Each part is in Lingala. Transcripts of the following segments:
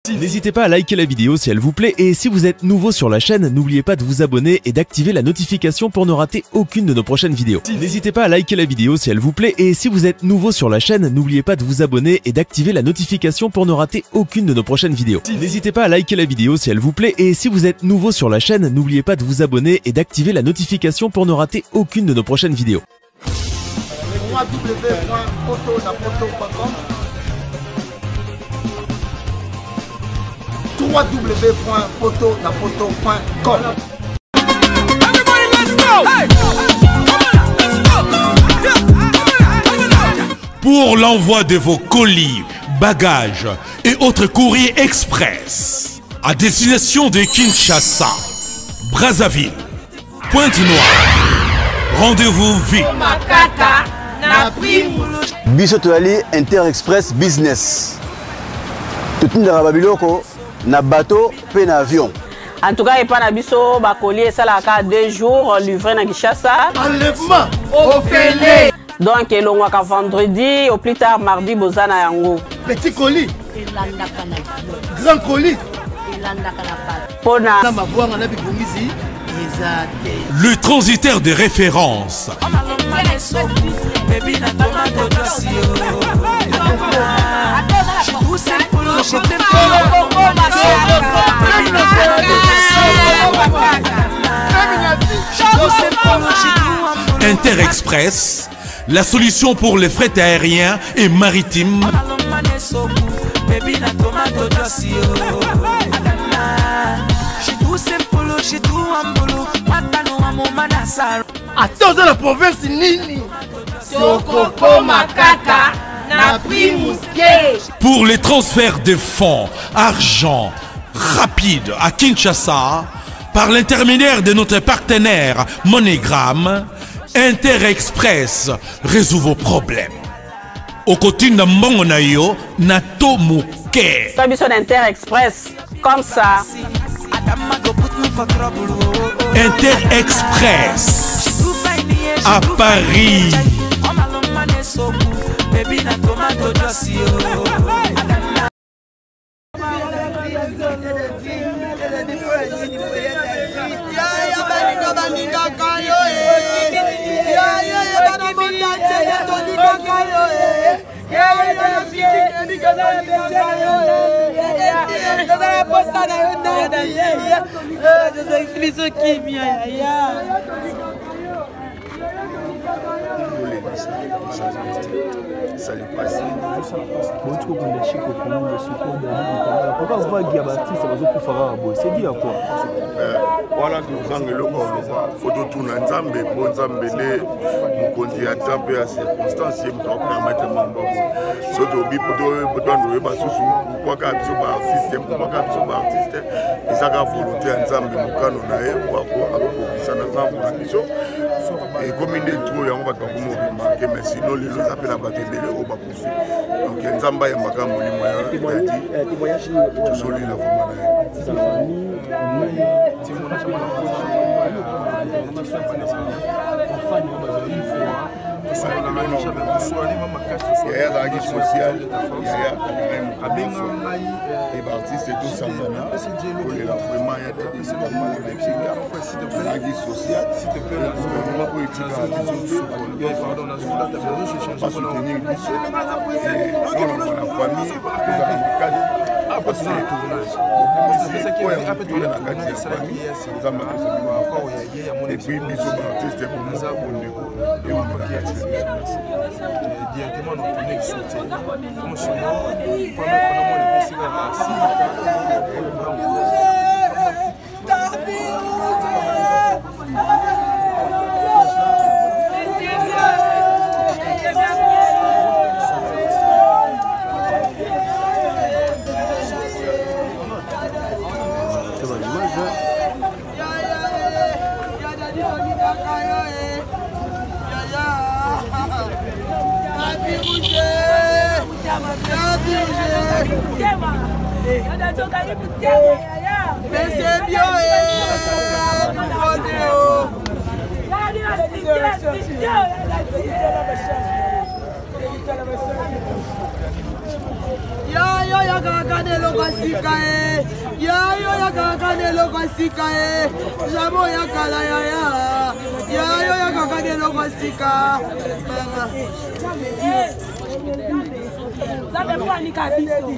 N'hésitez pas à liker la vidéo si elle vous plaît et si vous êtes nouveau sur la chaîne, n'oubliez pas de vous abonner et d'activer la notification pour ne rater aucune de nos prochaines vidéos. N'hésitez pas à liker la vidéo si elle vous plaît et si vous êtes nouveau sur la chaîne, n'oubliez pas de vous abonner et d'activer la notification pour ne rater aucune de nos prochaines vidéos. N'hésitez pas à liker la vidéo si elle vous plaît et si vous êtes nouveau sur la chaîne, n'oubliez pas de vous abonner et d'activer la notification pour ne rater aucune de nos prochaines vidéos. www.potonapoto.com. Pour l'envoi de vos colis, bagages et autres courriers express à destination de Kinshasa, Brazzaville, Pointe-Noire, rendez-vous vite. Biso toali Inter Express Business. Tout le monde na bateau pe na avion. En tout cas, il n'y a pas de ba collier ça la 2 jours livré na Kinshasa. Enlèvement au Péné. Donc il y a vendredi au plus tard mardi bozana yango. Petit colis. Grand colis. Pona. Le transitaire de référence. Inter Express, la solution pour les frais aériens et maritimes. Attends la province nini. Pour les transferts de fonds, argent rapide à Kinshasa, par l'intermédiaire de notre partenaire MoneyGram, Inter Express résout vos problèmes. Au côté de Mbongonayo, Nato Mouké. Service d'Inter Express, comme ça. Inter Express à Paris. Voilà tozanga eloko foto tuna nzambe po nzambe nde mokonzi ya nzambe ya circonstance ye moto apermettre mamba bo so tobi potwando oyeba susu pokwaka biso baartiste ezaka volonté ya nzambe mokano na ye akokokisa na nzambe na biso ekomi nde tro yango bato bakomi oremarke mais sino lelo eza mpe na bato ebele oyo bakufi donc nzambe ayembaka molimo yadi tozolela vraimen na ye. azalaki social et baartiste tosangana kolela vraiment ya azalaki social gouvernement oyo etikala basoutenir biso na famille kozala makasi et puis biso baartiste komosa kondeko directement dans ton exauté. Franchement, pendant le festival Mais c'est bien, Yayo ya kakanelo kasika e. Yayo ya kakanelo kasika e. Jamo ya kala yaya. Yayo ya kakanelo kasika. Ça dépend ni kabiso.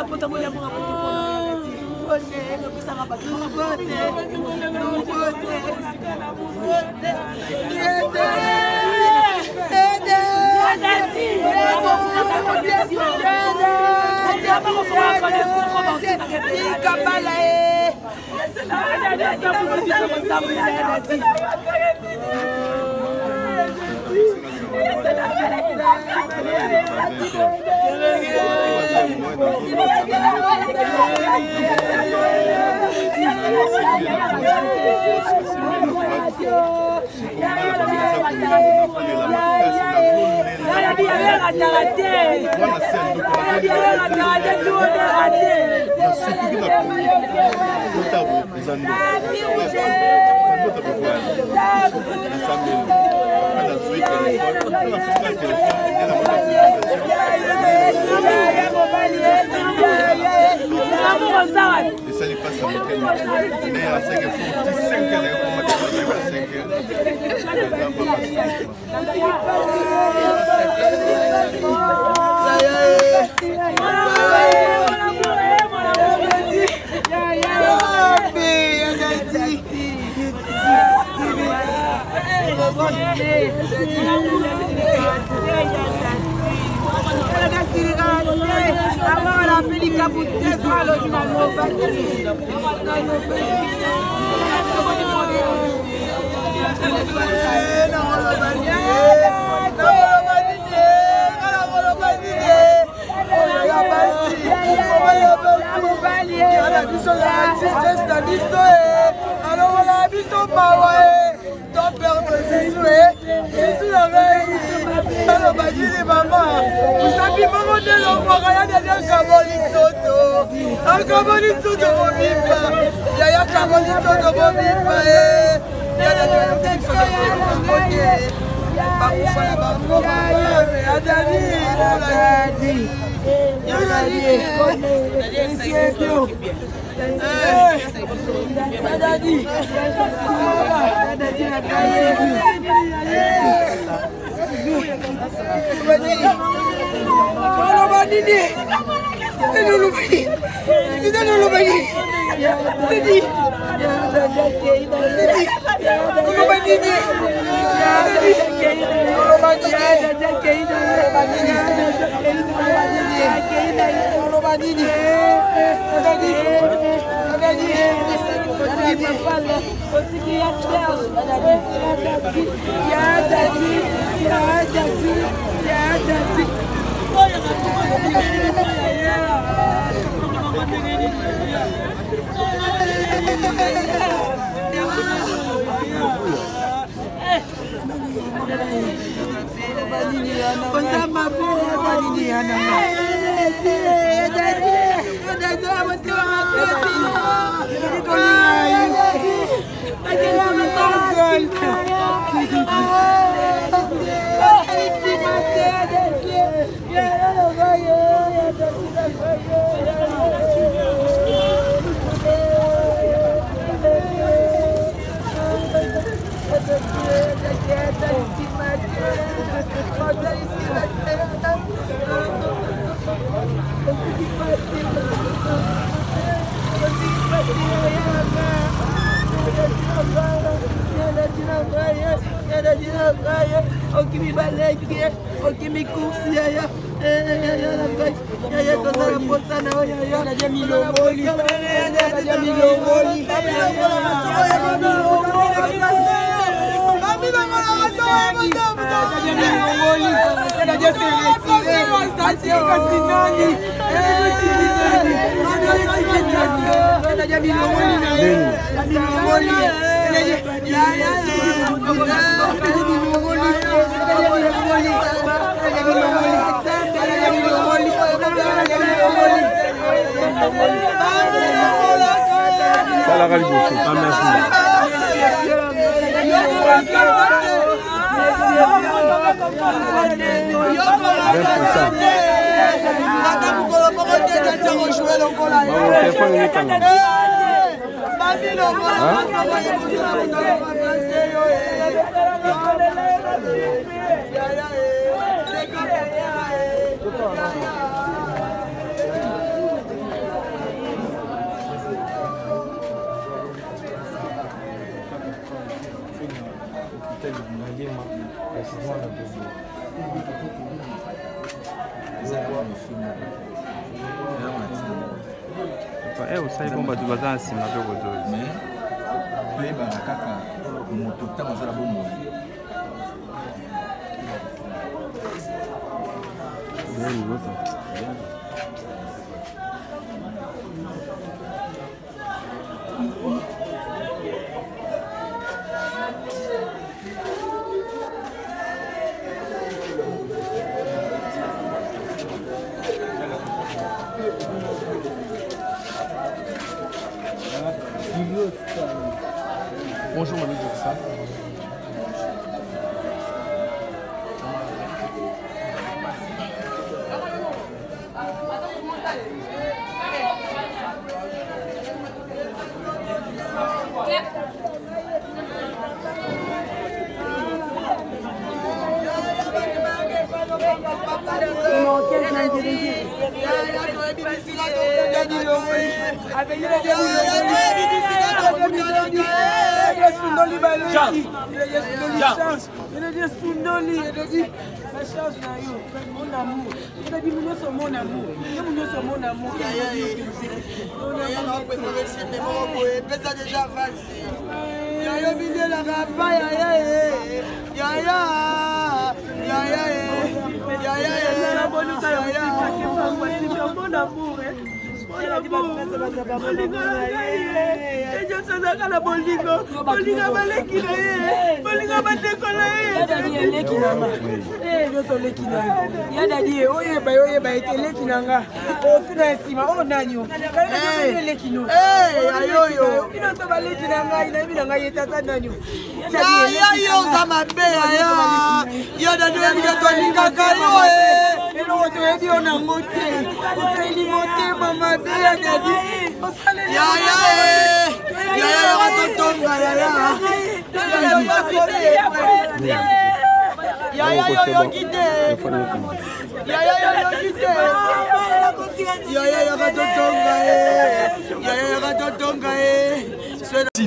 La puta mulher com a Amina Bonjour, mon ami.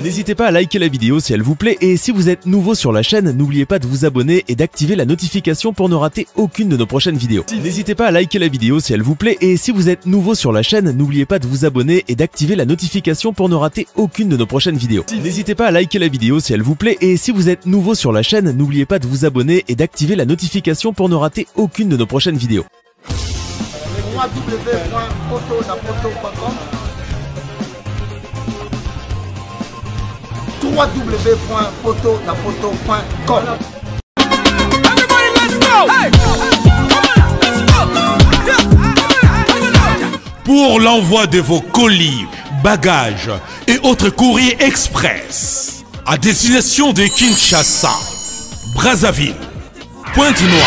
N'hésitez pas à liker la vidéo si elle vous plaît et si vous êtes nouveau sur la chaîne, n'oubliez pas de vous abonner et d'activer la notification pour ne rater aucune de nos prochaines vidéos. N'hésitez pas à liker la vidéo si elle vous plaît et si vous êtes nouveau sur la chaîne, n'oubliez pas de vous abonner et d'activer la notification pour ne rater aucune de nos prochaines vidéos. N'hésitez pas à liker la vidéo si elle vous plaît et si vous êtes nouveau sur la chaîne, n'oubliez pas de vous abonner et d'activer la notification pour ne rater aucune de nos prochaines vidéos. www.potonapoto.com. Pour l'envoi de vos colis, bagages et autres courriers express à destination de Kinshasa, Brazzaville, Pointe-Noire,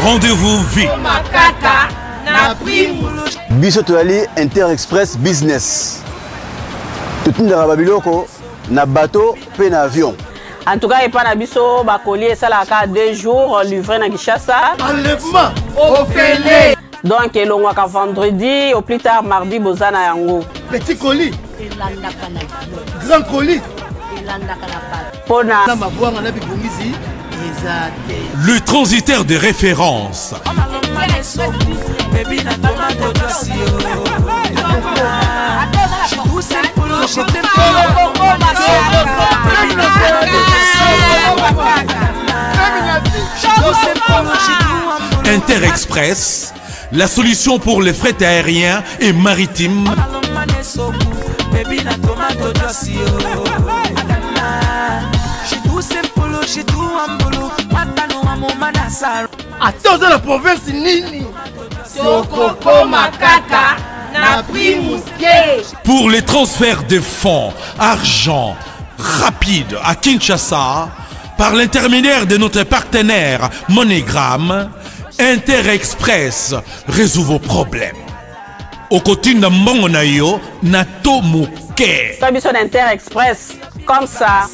rendez-vous vite. Biso toali Inter Express Business. Tout le monde na bateau pe na avion. En tout cas, il n'y a pas de bakoli, ça a 2 jours livré à Kinshasa. Enlèvement au Félé. Donc, il y a vendredi, au plus tard mardi, Bozana Yango. Petit colis. Grand colis. Le transitaire de référence. Interexpress, la solution pour les frais aériens et maritimes. Attends, la province nini Sokoko Makaka na prix mousquet. Pour les transferts de fonds, argent rapide à Kinshasa, par l'intermédiaire de notre partenaire MoneyGram, Interexpress résout vos problèmes. Au côté de Mbongonayo, Nato Mouké. Sabiso d'Interexpress, comme ça.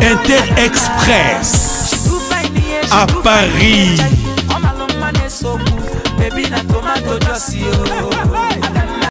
Interexpress à Paris.